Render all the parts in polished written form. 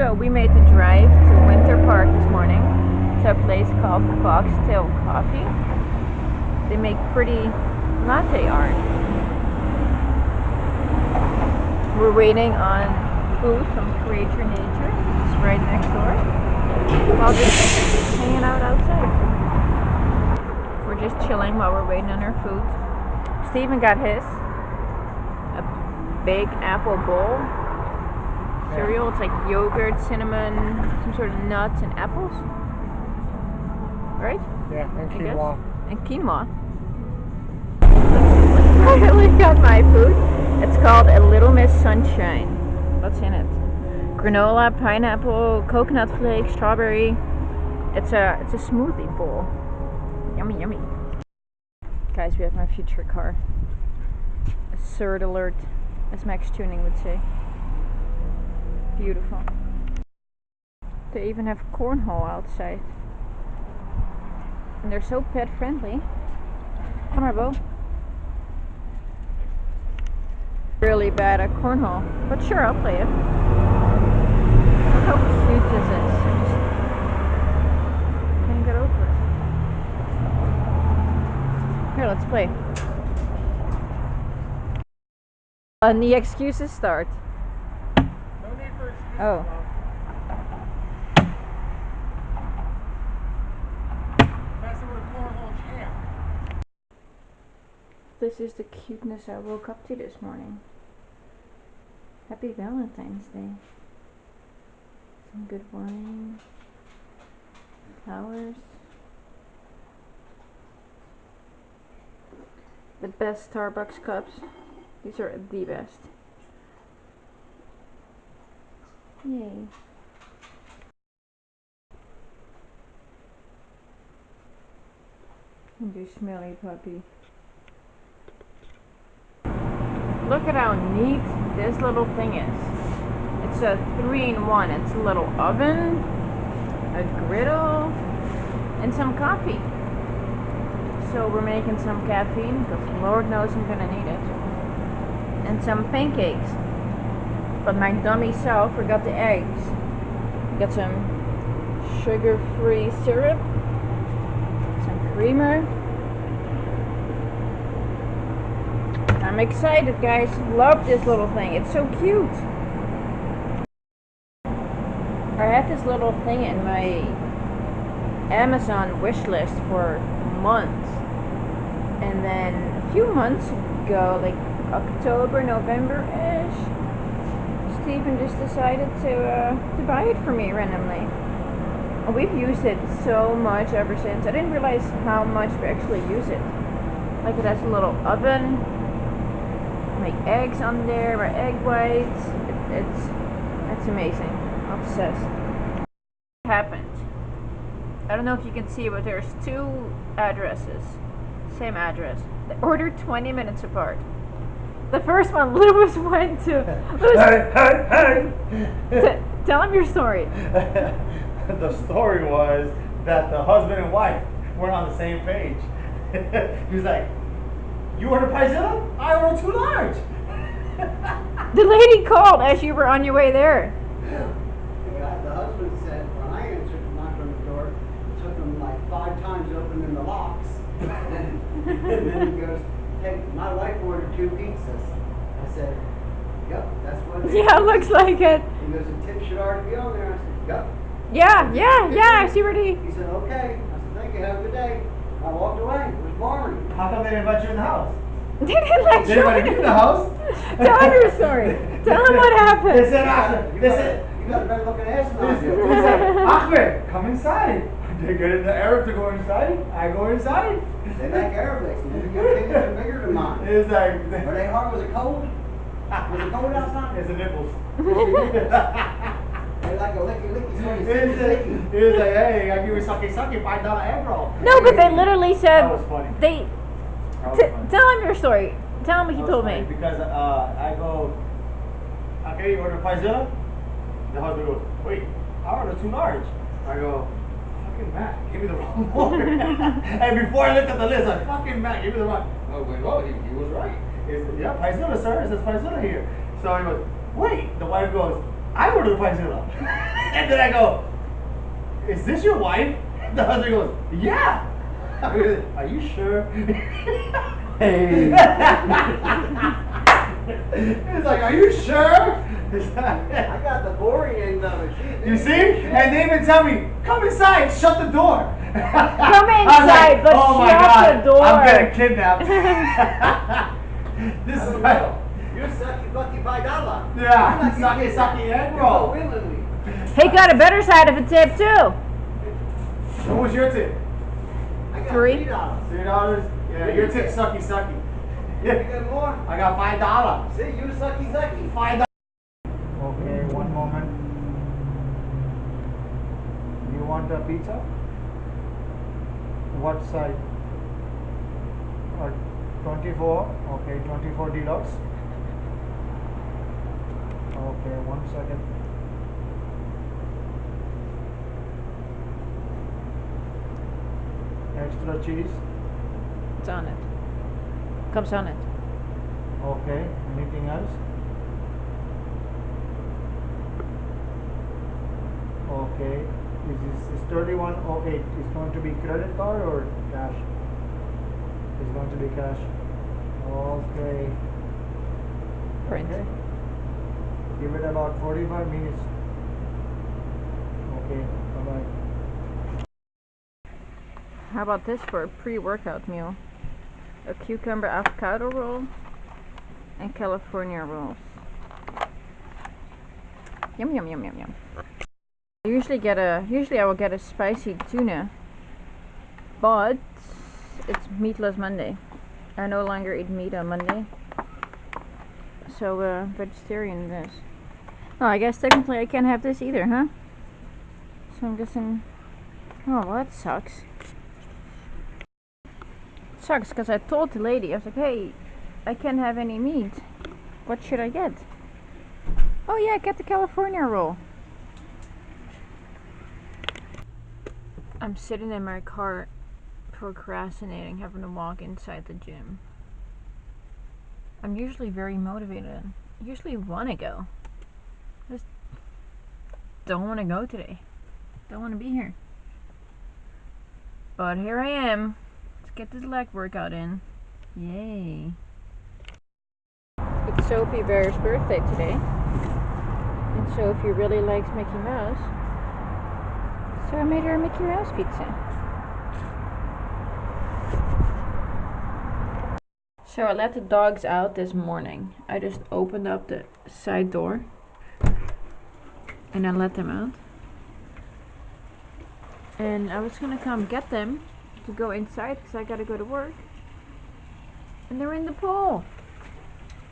So we made the drive to Winter Park this morning to a place called Foxtail Coffee. They make pretty latte art. We're waiting on food from Create Your Nature. It's right next door. While just hanging out outside. We're just chilling while we're waiting on our food. Steven got his. A big apple bowl. Cereal. It's like yogurt, cinnamon, some sort of nuts and apples. Right? Yeah, and quinoa. And quinoa. I really got my food. It's called a Little Miss Sunshine. What's in it? Granola, pineapple, coconut flakes, strawberry. It's a smoothie bowl. Yummy, yummy. Guys, we have my future car. Absurd alert, as Max Tuning would say. Beautiful. They even have cornhole outside. And they're so pet friendly. Come on, Bo. Really bad at cornhole, but sure, I'll play it. Look how cute this is. I just can't get over it. Here, let's play. And the excuses start. No need for excuses. Oh. Messing with a cornhole champ. This is the cuteness I woke up to this morning. Happy Valentine's Day. Some good wine. Flowers. The best Starbucks cups. These are the best. Yay. And you smelly puppy. Look at how neat this little thing is. It's a 3-in-1. It's a little oven, a griddle, and some coffee. So we're making some caffeine because Lord knows I'm gonna need it. And some pancakes. But my dummy self forgot the eggs. Got some sugar-free syrup, some creamer. I'm excited, guys. Love this little thing. It's so cute. I had this little thing in my Amazon wish list for months. And then a few months ago, like October, November-ish, Steven just decided to buy it for me randomly. And we've used it so much ever since. I didn't realize how much we actually use it. Like it has a little oven. My eggs on there, my egg whites. It's amazing. Obsessed. What happened? I don't know if you can see, but there's two addresses. Same address. They ordered 20 minutes apart. The first one, Lewis went to. Tell him your story. The story was that the husband and wife weren't on the same page. He was like, "You ordered Pizza? I ordered 2 large." The lady called as you were on your way there. The husband said, when I answered and knocked on the door, it took him like 5 times opening the locks. And then he goes, "Hey, my wife ordered 2 pizzas." I said, "Yep, that's what it is." Yeah, looks like it. He goes, "The tip should already be on there." I said, "Yep." Yeah, I see where He said, "Okay." I said, "Thank you, have a good day." I walked away. It was boring. How come they didn't invite you in the house? They didn't let Did anybody get in the house? Tell him your story. Tell him what happened. They said, You got a better looking ass than I do. They said, "Ahmed, come inside." They get in the Arab to go inside. I go inside. They like Arabics. Your opinions are bigger than mine. It's like, Are they hard? Was it cold? Was it cold outside? it's the nipples. They like a licky, so He was like, "Hey, I give you sake, $5 egg roll." No, but they literally said That was funny. they. That was funny. Tell him your story. Tell him what he That told was funny me. Because I go, "Okay, you order Pizza?" The husband goes, "Wait, I ordered 2 large." I go, "Fucking Matt, give me the wrong order." And before I looked at the list, I fucking Matt, give me the wrong. Oh, wait, oh, he was right. He said, "Yeah, Pizza, sir." It says Pizza here. So he goes, "Wait." The wife goes, I ordered the Paizilla. And then I go, is this your wife? The husband goes, yeah. Are you sure? Hey. He's like, are you sure? I got the boring end of it. You see? And they even tell me, come inside, shut the door. Come I was inside, like, but oh my shut God, the door. I'm getting kidnapped. This I is don't my, know. You're sucky bucky $5. yeah, sucky egg roll. Willingly. He got a better side of a tip too. What was your tip? I got Three. $3. $3? Yeah, your tip sucky. You got more? I got $5. See, you sucky. $5. Okay, one moment. You want a pizza? What size? 24. Okay, 24 deluxe. Okay, 1 second. Extra cheese. It's on it. Comes on it. Okay, anything else? Okay, this is 3108. Is going to be credit card or cash? It's going to be cash. Okay. Print. Okay. Give it about 45 minutes. Okay, bye bye. How about this for a pre-workout meal? A cucumber avocado roll and California rolls. Yum yum yum yum yum. Usually I will get a spicy tuna, but it's meatless Monday. I no longer eat meat on Monday, so vegetarian this. Oh, I guess technically I can't have this either, huh? So I'm guessing. Oh, well, that sucks. Sucks because I told the lady, I was like, hey, I can't have any meat. What should I get? Oh yeah, get the California roll. I'm sitting in my car procrastinating, having to walk inside the gym. I'm usually very motivated. I usually want to go. Just don't want to go today. Don't want to be here. But here I am. Let's get this leg workout in. Yay. It's Sophie Bear's birthday today. And Sophie really likes Mickey Mouse. So I made her a Mickey Mouse pizza. So I let the dogs out this morning. I just opened up the side door and I let them out. And I was gonna come get them to go inside because I gotta go to work. And they're in the pool.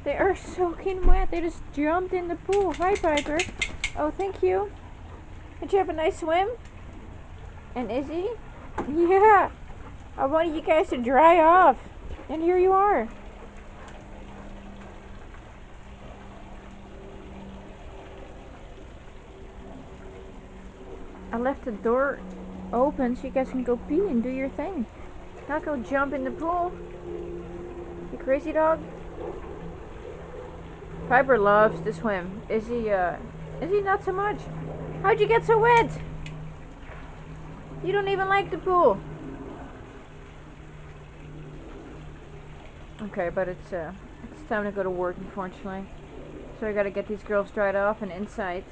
They are soaking wet. They just jumped in the pool. Hi, Piper. Oh, thank you. Did you have a nice swim? And Izzy? Yeah. I wanted you guys to dry off. And here you are. I left the door open so you guys can go pee and do your thing. Not go jump in the pool. You crazy dog? Piper loves to swim. Is he not so much? How'd you get so wet? You don't even like the pool. Okay, but it's time to go to work, unfortunately. So I gotta get these girls dried off and inside.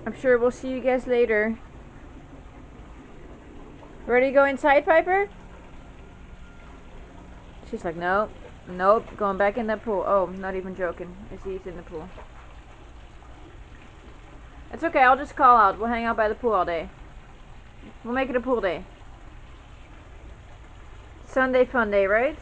I'm sure we'll see you guys later. Ready to go inside, Piper? She's like, nope, going back in that pool. Oh, not even joking. Izzy's in the pool. It's okay, I'll just call out. We'll hang out by the pool all day. We'll make it a pool day. Sunday fun day, right?